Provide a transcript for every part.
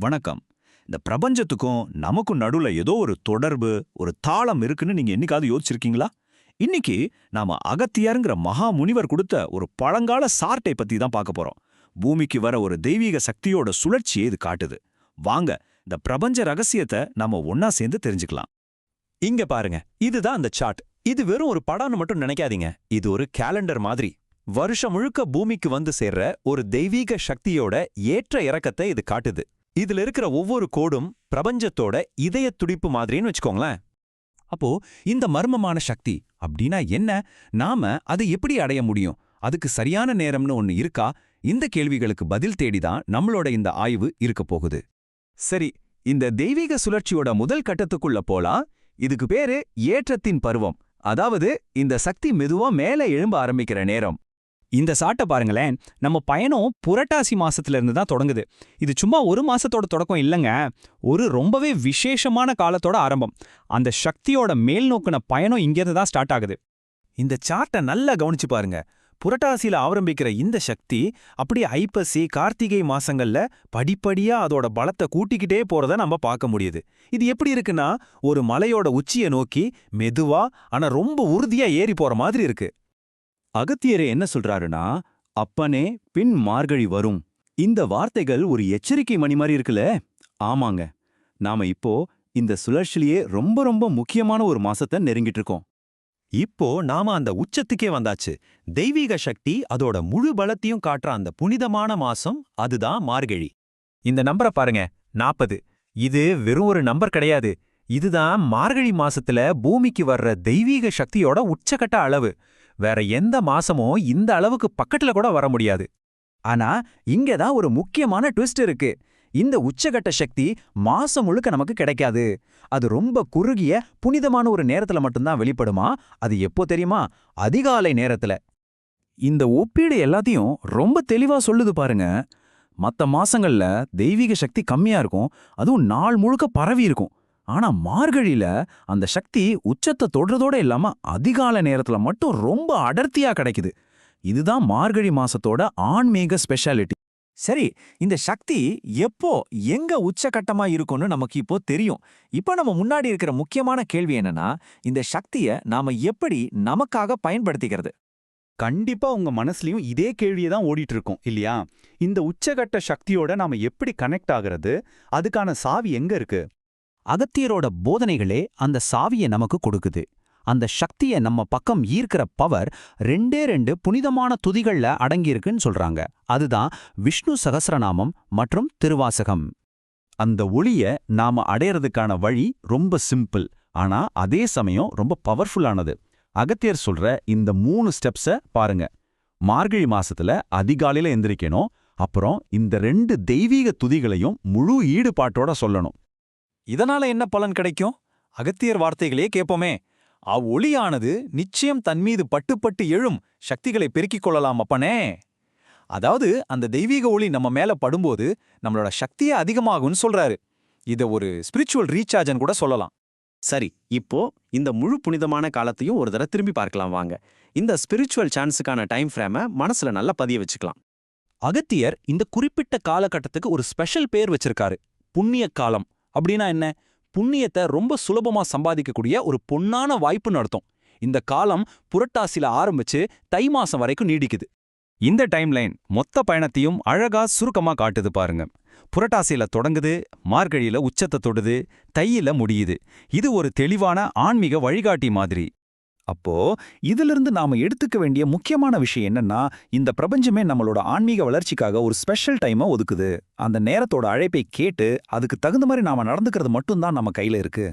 வணக்கம். இந்த பிரபஞ்சத்துக்கும் நமக்கும் நடுவுல ஏதோ ஒரு தொடர்பு, ஒரு தாளம் இருக்குன்னு நீங்க என்னைக்காவது யோசிச்சிருக்கீங்களா? இன்னைக்கு நாம அகத்தியர்ங்கிற மகா முனிவர் கொடுத்த ஒரு பழங்கால சார்ட்டை பத்தி தான் பார்க்க போறோம். பூமிக்கு வர ஒரு தெய்வீக சக்தியோட சுழற்சியை இது காட்டுது. வாங்க, இந்த பிரபஞ்ச ரகசியத்தை நாம ஒன்னா சேர்ந்து தெரிஞ்சுக்கலாம். இங்க பாருங்க, இதுதான் அந்த சார்ட். இது வெறும் ஒரு படம்னு மட்டும் நினைக்காதீங்க. இது ஒரு கேலண்டர் மாதிரி. வருஷம் முழுக்க பூமிக்கு வந்து சேர்ற ஒரு தெய்வீக சக்தியோட ஏற்ற இறக்கத்தை இது காட்டுது. இதுல இருக்கிற ஒவ்வொரு கோடும் பிரபஞ்சத்தோட இதய துடிப்பு மாதிரின்னு வச்சுக்கோங்களேன். அப்போ இந்த மர்மமான சக்தி அப்படின்னா என்ன? நாம அதை எப்படி அடைய முடியும்? அதுக்கு சரியான நேரம்னு ஒன்னு இருக்கா? இந்த கேள்விகளுக்கு பதில் தேடிதான் நம்மளோட இந்த ஆய்வு இருக்க போகுது. சரி, இந்த தெய்வீக சுழற்சியோட முதல் கட்டத்துக்குள்ள போலாம். இதுக்கு பேரு ஏற்றத்தின் பருவம். அதாவது இந்த சக்தி மெதுவா மேல எழும்ப ஆரம்பிக்கிற நேரம். இந்த சாட்டை பாருங்களேன். நம்ம பயணம் புரட்டாசி மாசத்துல இருந்து தான் தொடங்குது. இது சும்மா ஒரு மாசத்தோட தொடக்கம் இல்லைங்க. ஒரு ரொம்பவே விசேஷமான காலத்தோட ஆரம்பம். அந்த சக்தியோட மேல் நோக்கின பயணம் இங்கிருந்து தான் ஸ்டார்ட் ஆகுது. இந்த சார்ட்டை நல்லா கவனிச்சு பாருங்க. புரட்டாசியில ஆரம்பிக்கிற இந்த சக்தி அப்படியே ஐப்பசி, கார்த்திகை மாசங்கள்ல படிப்படியா அதோட பலத்தை கூட்டிக்கிட்டே போறத நம்ம பார்க்க முடியுது. இது எப்படி இருக்குன்னா, ஒரு மலையோட உச்சியை நோக்கி மெதுவா ஆனா ரொம்ப உறுதியா ஏறி போற மாதிரி இருக்கு. அகத்தியரே என்ன சொல்றாருன்னா, அப்பனே பின் மார்கழி வரும். இந்த வார்த்தைகள் ஒரு எச்சரிக்கை மணி மாதிரி இருக்குல்ல? ஆமாங்க, நாம இப்போ இந்த சுழற்சியிலேயே ரொம்ப ரொம்ப முக்கியமான ஒரு மாசத்தை நெருங்கிட்டு இருக்கோம். இப்போ நாம அந்த உச்சத்துக்கே வந்தாச்சு. தெய்வீக சக்தி அதோட முழு பலத்தையும் காட்டுற அந்த புனிதமான மாசம் அதுதான் மார்கழி. இந்த நம்பரை பாருங்க, 40. இது வெறும் ஒரு நம்பர் கிடையாது. இதுதான் மார்கழி மாசத்துல பூமிக்கு வர்ற தெய்வீக சக்தியோட உச்சக்கட்ட அளவு. வேற எந்த மாசமும் இந்த அளவுக்கு பக்கத்துல கூட வர முடியாது. ஆனா இங்கதான் ஒரு முக்கியமான ட்விஸ்ட் இருக்கு. இந்த உச்சகட்ட சக்தி மாசம் முழுக்க நமக்கு கிடைக்காது. அது ரொம்ப குறுகிய புனிதமான ஒரு நேரத்துல மட்டும்தான் வெளிப்படுமா? அது எப்போ தெரியுமா? அதிகாலை நேரத்துல. இந்த ஒப்பீடு எல்லாத்தையும் ரொம்ப தெளிவா சொல்லுது பாருங்க. மத்த மாசங்கள்ல தெய்வீக சக்தி கம்மியா இருக்கும், அதுவும் நாள் முழுக்க பரவி இருக்கும். ஆனா மார்கழியில அந்த சக்தி உச்சத்தை தொடுறதோட இல்லாம அதிகால நேரத்துல மட்டும் ரொம்ப அடர்த்தியா கிடைக்குது. இதுதான் மார்கழி மாசத்தோட ஆன்மீக ஸ்பெஷாலிட்டி. சரி, இந்த சக்தி எப்போ எங்க உச்சகட்டமா இருக்கும்னு நமக்கு இப்போ தெரியும். இப்போ நம்ம முன்னாடி இருக்கிற முக்கியமான கேள்வி என்னன்னா, இந்த சக்தியை நாம எப்படி நமக்காக பயன்படுத்திக்கிறது? கண்டிப்பா உங்க மனசுலயும் இதே கேள்வியை தான் ஓடிட்டு இருக்கும் இல்லையா? இந்த உச்சகட்ட சக்தியோட நாம எப்படி கனெக்ட் ஆகிறது? அதுக்கான சாவி எங்க இருக்கு? அகத்தியரோட போதனைகளே அந்த சாவியை நமக்கு கொடுக்குது. அந்த சக்தியை நம்ம பக்கம் ஈர்க்கிற பவர் ரெண்டே ரெண்டு புனிதமான துதிகள்ல அடங்கியிருக்குன்னு சொல்றாங்க. அதுதான் விஷ்ணு சகஸ்ரநாமம் மற்றும் திருவாசகம். அந்த ஒளிய நாம அடையறதுக்கான வழி ரொம்ப சிம்பிள், ஆனா அதே சமயம் ரொம்ப பவர்ஃபுல்லானது. அகத்தியர் சொல்ற இந்த 3 ஸ்டெப்ஸ பாருங்க. மார்கழி மாசத்துல அதிகாலையில எந்திரிக்கணும். அப்புறம் இந்த 2 தெய்வீக துதிகளையும் முழு ஈடுபாட்டோட சொல்லணும். இதனால என்ன பலன் கிடைக்கும்? அகத்தியர் வார்த்தைகளே கேட்போமே. அவ்வொளியானது நிச்சயம் தன்மீது பட்டுப்பட்டு எழும் சக்திகளை பெருக்கிக் கொள்ளலாம் அப்பனே. அதாவது அந்த தெய்வீக ஒளி நம்ம மேல படும்போது நம்மளோட சக்தியே அதிகமாகும்னு சொல்றாரு. இத ஒரு ஸ்பிரிச்சுவல் ரீசார்ஜன் கூட சொல்லலாம். சரி, இப்போ இந்த முழு புனிதமான காலத்தையும் ஒரு தடவை திரும்பி பார்க்கலாம் வாங்க. இந்த ஸ்பிரிச்சுவல் சான்ஸுக்கான டைம் ஃப்ரேமை மனசுல நல்லா பதிய வச்சுக்கலாம். அகத்தியர் இந்த குறிப்பிட்ட காலகட்டத்துக்கு ஒரு ஸ்பெஷல் பேர் வச்சிருக்காரு. புண்ணிய காலம். அப்படின்னா என்ன? புண்ணியத்தை ரொம்ப சுலபமா சம்பாதிக்கக்கூடிய ஒரு பொன்னான வாய்ப்புன்னு அர்த்தம். இந்த காலம் புரட்டாசில ஆரம்பிச்சு தை மாசம் வரைக்கும் நீடிக்குது. இந்த டைம்லைன் மொத்த பயணத்தையும் அழகா சுருக்கமா காட்டுது பாருங்க. புரட்டாசியில தொடங்குது, மார்கழியில உச்சத்தை தொடுது, தையில முடியுது. இது ஒரு தெளிவான ஆன்மீக வழிகாட்டி மாதிரி. அப்போ இதிலிருந்து நாம எடுத்துக்க வேண்டிய முக்கியமான விஷயம் என்னன்னா, இந்த பிரபஞ்சமே நம்மளோட ஆன்மீக வளர்ச்சிக்காக ஒரு ஸ்பெஷல் டைமை ஒதுக்குது. அந்த நேரத்தோட அழைப்பை கேட்டு அதுக்கு தகுந்த மாதிரி நாம நடந்துக்கிறது மட்டும்தான் நம்ம கையில இருக்கு.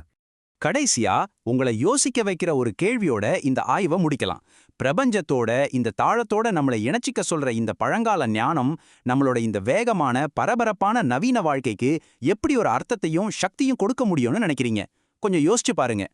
கடைசியா உங்களை யோசிக்க வைக்கிற ஒரு கேள்வியோட இந்த ஆய்வை முடிக்கலாம். பிரபஞ்சத்தோட இந்த தாளத்தோட நம்மளை இணைச்சிக்க சொல்ற இந்த பழங்கால ஞானம் நம்மளோட இந்த வேகமான பரபரப்பான நவீன வாழ்க்கைக்கு எப்படி ஒரு அர்த்தத்தையும் சக்தியும் கொடுக்க முடியும்னு நினைக்கிறீங்க? கொஞ்சம் யோசிச்சு பாருங்க.